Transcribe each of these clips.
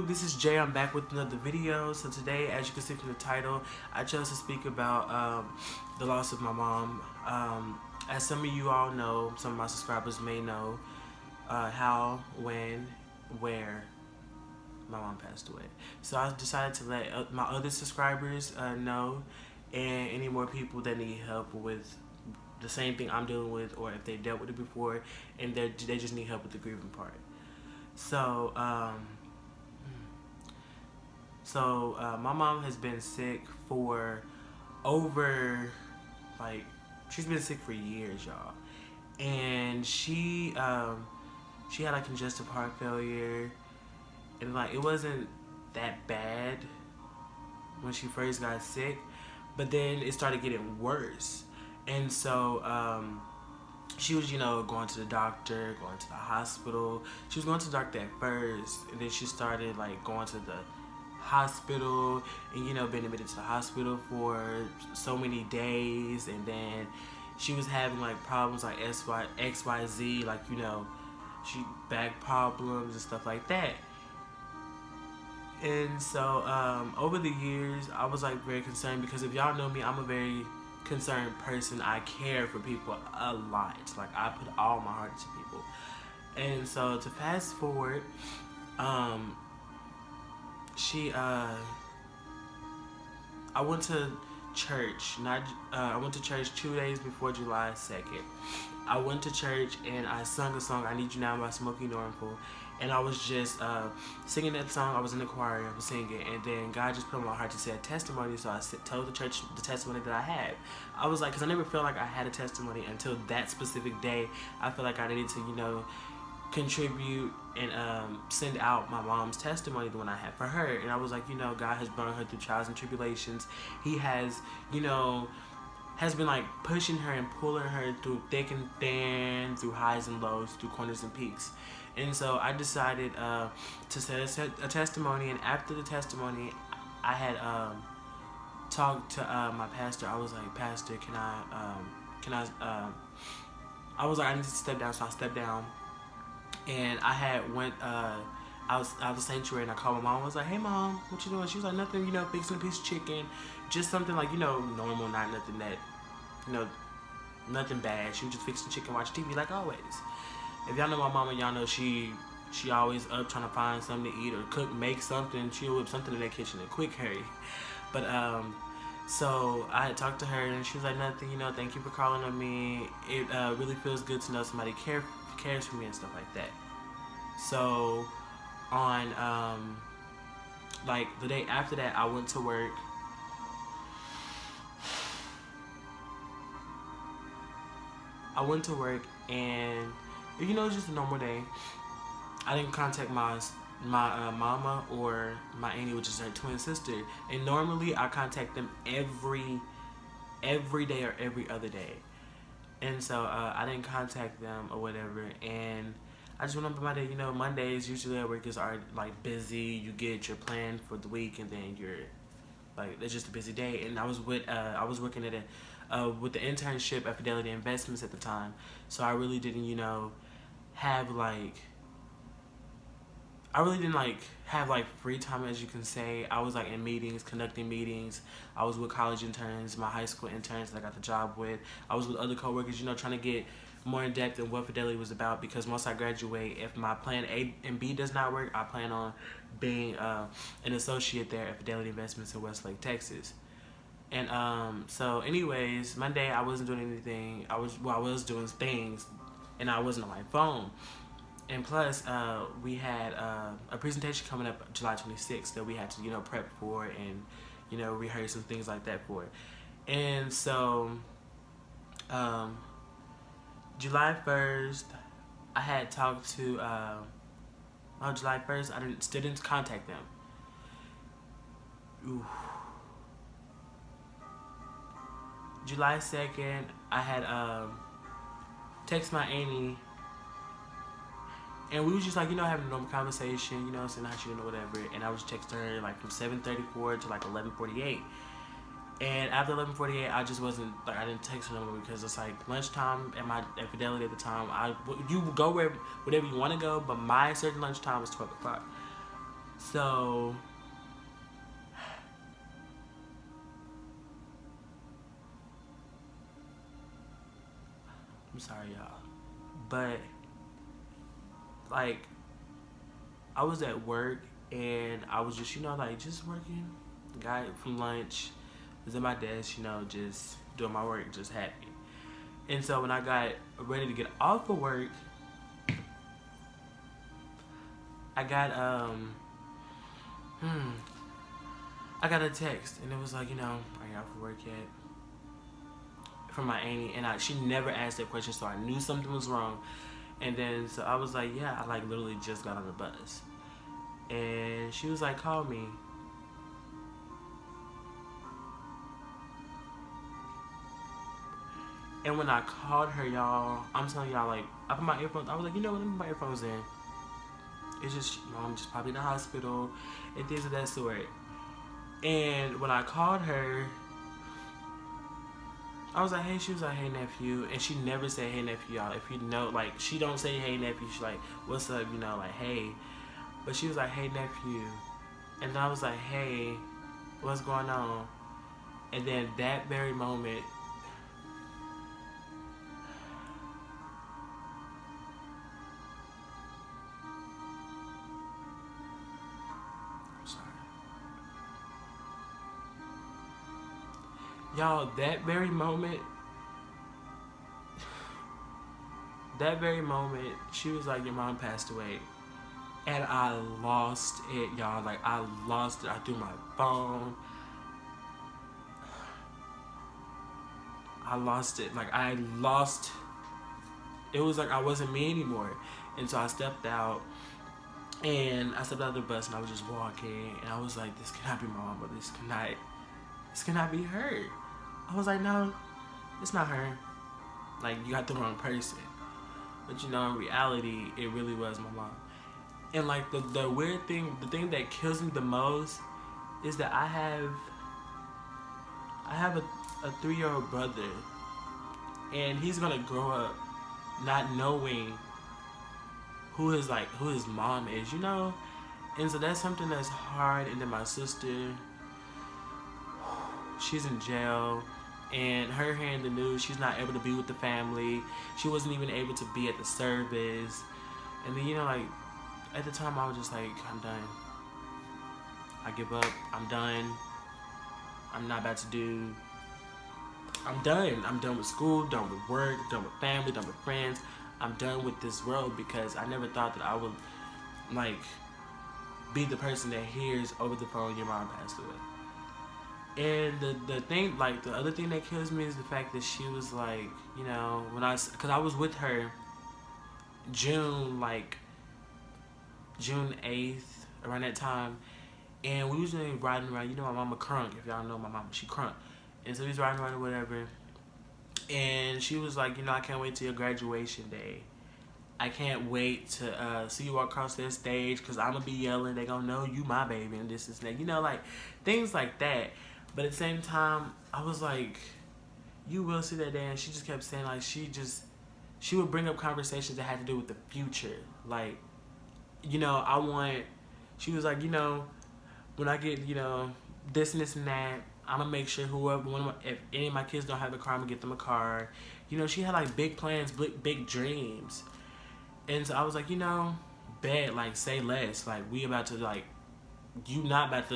YouTube, this is Jay. I'm back with another video. So today, as you can see from the title, I chose to speak about the loss of my mom. As some of you all know, some of my subscribers may know how, when, where my mom passed away. So I decided to let my other subscribers know, and any more people that need help with the same thing I'm dealing with, or if they dealt with it before and they just need help with the grieving part. So, my mom has been sick for over, she's been sick for years, y'all. And she had like congestive heart failure, and it wasn't that bad when she first got sick, but then it started getting worse. And so, she was, going to the doctor, going to the hospital. She was going to the doctor at first, and then she started going to the hospital and being admitted to the hospital for so many days, and then she was having problems like XYZ, she back problems and stuff like that. And so over the years I was very concerned, because if y'all know me, I'm a very concerned person. I care for people a lot. I put all my heart into people. And so to fast forward, I went to church. I went to church 2 days before July 2nd. I went to church and I sung a song, "I Need You Now" by Smokey Norfolk. And I was just singing that song. I was in the choir, I was singing, and then God just put on my heart to say a testimony. So I told the church the testimony that I had. I was because I never felt like I had a testimony until that specific day. I felt like I needed to, contribute and send out my mom's testimony, the one I had for her. And I was God has brought her through trials and tribulations. He has, has been pushing her and pulling her through thick and thin, through highs and lows, through corners and peaks. And so I decided to set a testimony. And after the testimony, I had talked to my pastor. I was like, "Pastor, I was like, I need to step down." So I stepped down, and I had went. I was out of the sanctuary, and I called my mom. I was like, "Hey, Mom, what you doing?" She was like, "Nothing, fixing a piece of chicken, just something normal, not nothing that, nothing bad." She was just fixing chicken, watch TV like always. If y'all know my mama, y'all know she always up trying to find something to eat or cook, make something. She'll whip something in that kitchen in a quick hurry. But so I had talked to her, and she was like, "Nothing, thank you for calling on me. It really feels good to know somebody cares for me," and stuff like that. So on the day after that, I went to work. And just a normal day. I didn't contact my mama or my auntie, which is her twin sister. And normally I contact them every day or every other day. And so I didn't contact them or whatever. And I just went on by my day. Mondays usually at work is busy. You get your plan for the week, and then you're it's just a busy day. And I was working at with the internship at Fidelity Investments at the time. So I really didn't have have free time, as you can say. I was in meetings, conducting meetings. I was with college interns, my high school interns that I got the job with. I was with other coworkers, trying to get more in depth in what Fidelity was about, because once I graduate, if my plan A and B does not work, I plan on being an associate there at Fidelity Investments in Westlake, Texas. And so anyways, Monday I wasn't doing anything. I was doing things, and I wasn't on my phone. And plus, we had a presentation coming up July 26th that we had to, prep for and, rehearse and things like that for. And so, July 1st, I had talked to, July 1st, I still didn't contact them. Ooh. July 2nd, I had text my auntie. And we was just having a normal conversation, saying how she doing or whatever. And I was texting her from 7:34 to 11:48. And after 11:48, I just wasn't I didn't text her no more, because it's lunchtime at Fidelity at the time. You go wherever you want to go, but my certain lunchtime was 12 o'clock. So I'm sorry, y'all, but like I was at work and I was just, like just working. Got from lunch, was at my desk, just doing my work, just happy. And so when I got ready to get off of work, I got I got a text and it was like, are you out for work yet? From my auntie, and she never asked that question, so I knew something was wrong. And then so I was like, yeah, I like literally just got on the bus. And she was like, call me. And when I called her, y'all, I'm telling y'all, like, I put my earphones, I was like, let me put my earphones in. It's just, I'm just probably in the hospital and things of that sort. And when I called her, I was like, hey, she was like, hey, nephew. And she never said, hey, nephew, y'all. If you know, like, she don't say, hey, nephew. She's like, what's up, like, hey. But she was like, hey, nephew. And I was like, hey, what's going on? And then that very moment, I'm sorry. Y'all, that very moment, she was like, your mom passed away. And I lost it, y'all. Like, I lost it. I threw my phone. I lost it. Like, I lost. It was like I wasn't me anymore. And so I stepped out. And I stepped out of the bus and I was just walking. And I was like, this cannot be my mom. But this cannot be her. I was like, no, it's not her. Like, you got the wrong person. But in reality, it really was my mom. And like the weird thing, the thing that kills me the most is that I have a 3-year-old brother, and he's gonna grow up not knowing who his mom is, and so that's something that's hard. And then my sister, she's in jail, and her hearing the news, she's not able to be with the family. She wasn't even able to be at the service. And then like at the time I was just like, I'm done. I give up. I'm done. I'm not about to do. I'm done. I'm done with school, done with work, done with family, done with friends. I'm done with this world because I never thought that I would like be the person that hears over the phone your mom passed away. And the thing, like the other thing that kills me is the fact that she was like, because I was with her June 8th, around that time, and we was riding around. My mama crunk. If y'all know my mama, she crunk. And so we was riding around or whatever. And she was like, I can't wait till your graduation day. I can't wait to see you walk across that stage because I'm going to be yelling. They going to know you my baby and this and that. Like things like that. But at the same time, I was like, you will see that day. And she just kept saying like she would bring up conversations that had to do with the future. Like, she was like, when I get, this and this and that, I'm gonna make sure if any of my kids don't have a car, I'm gonna get them a car. She had like big plans, big dreams. And so I was like, bet, like say less. Like we about to like, you're about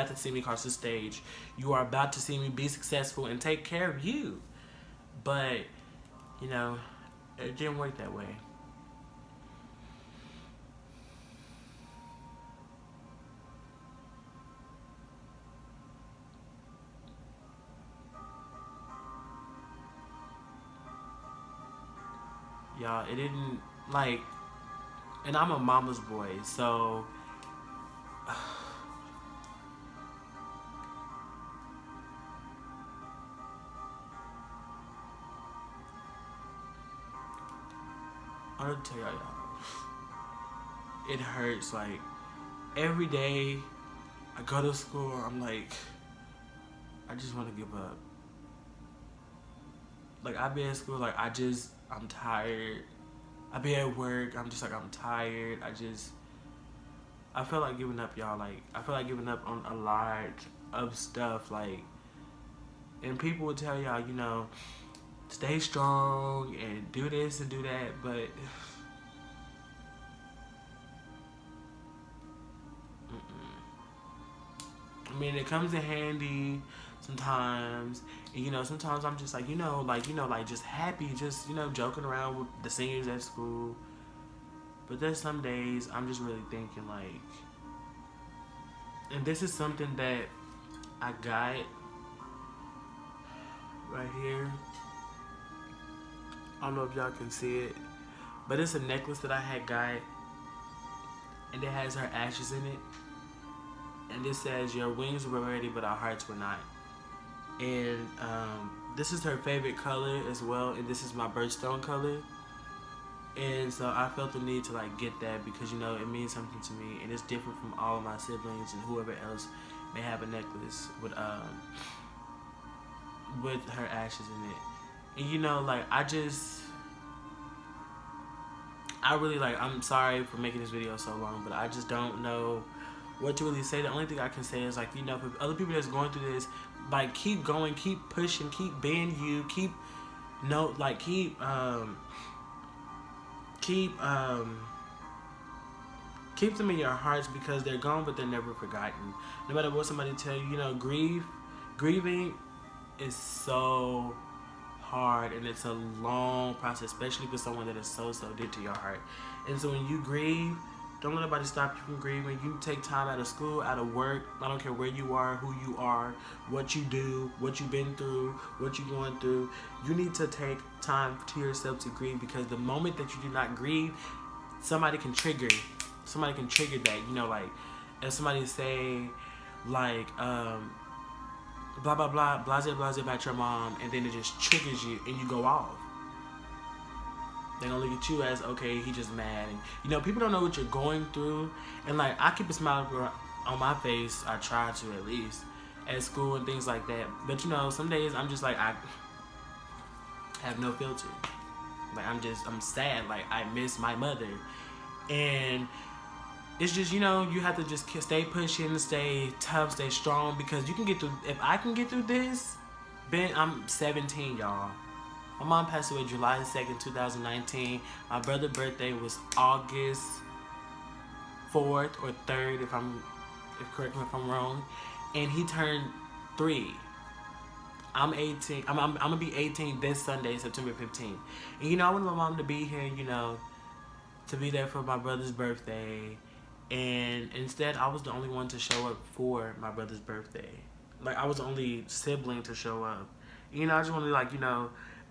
to see me across the stage. You are about to see me be successful and take care of you. But, it didn't work that way. Y'all, it didn't, like, and I'm a mama's boy, so I'm gonna tell y'all, it hurts. Like every day I go to school, I'm like, I just want to give up. Like I be at school, like I'm tired. I be at work, I'm just like, I'm tired. I feel like giving up, y'all. Like, I feel like giving up on a lot of stuff. Like, and people will tell y'all, you know, stay strong and do this and do that, but I mean, it comes in handy sometimes. And, you know, sometimes I'm just like, like just happy, just, joking around with the seniors at school. But there's some days I'm just really thinking, like, and this is something that I got right here. I don't know if y'all can see it, but it's a necklace that I had got, and it has her ashes in it. And it says, your wings were ready, but our hearts were not. And this is her favorite color as well, and this is my birthstone color. And so I felt the need to like get that because, you know, it means something to me, and it's different from all of my siblings and whoever else may have a necklace with her ashes in it. And, you know, like, I really, like, I'm sorry for making this video so long, but I just don't know what to really say. The only thing I can say is, like, you know, for other people that's going through this, like, keep going, keep pushing, keep being you, keep them in your hearts, because they're gone but they're never forgotten. No matter what somebody tell you, you know, grieving is so hard, and it's a long process, especially for someone that is so dear to your heart. And so when you grieve, don't let nobody stop you from grieving. You take time out of school, out of work. I don't care where you are, who you are, what you do, what you've been through, what you're going through. You need to take time to yourself to grieve, because the moment that you do not grieve, somebody can trigger that. You know, like, if somebody say, like, blah, blah, blah, blase, blase about your mom, and then it just triggers you, and you go off. They're gonna look at you as, okay, he just mad. And, you know, people don't know what you're going through. And, like, I keep a smile on my face. I try to, at least, at school and things like that. But, you know, some days I'm just like, I have no filter. Like, I'm sad. Like, I miss my mother. And it's just, you know, you have to just stay pushing, stay tough, stay strong, because you can get through. If I can get through this, I'm 17, y'all. My mom passed away July 2nd, 2019. My brother's birthday was August 4th or 3rd, correct me if I'm wrong. And he turned 3. I'm 18. I'm gonna be 18 this Sunday, September 15th. And, you know, I wanted my mom to be here, you know, to be there for my brother's birthday. And instead, I was the only one to show up for my brother's birthday. Like, I was the only sibling to show up. You know, I just wanted to, like, you know,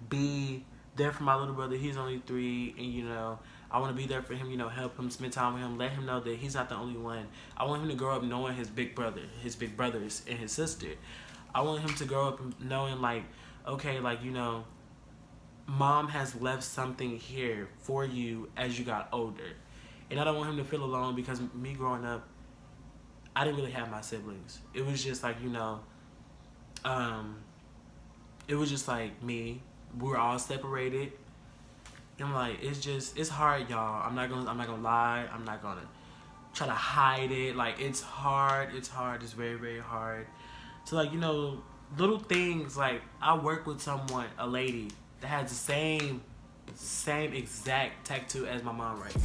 be there for my little brother. He's only 3, and, you know, I want to be there for him, you know, help him, spend time with him, let him know that he's not the only one. I want him to grow up knowing his big brothers, and his sister. I want him to grow up knowing, like, okay, like, you know, mom has left something here for you as you got older. And I don't want him to feel alone, because me growing up, I didn't really have my siblings. It was just like, you know, it was just like me. We were all separated. And, like, it's hard, y'all. I'm not gonna lie. I'm not gonna try to hide it. Like, it's hard. It's very, very hard. So, like, you know, little things, like, I work with a lady that has the same exact tattoo as my mom right now.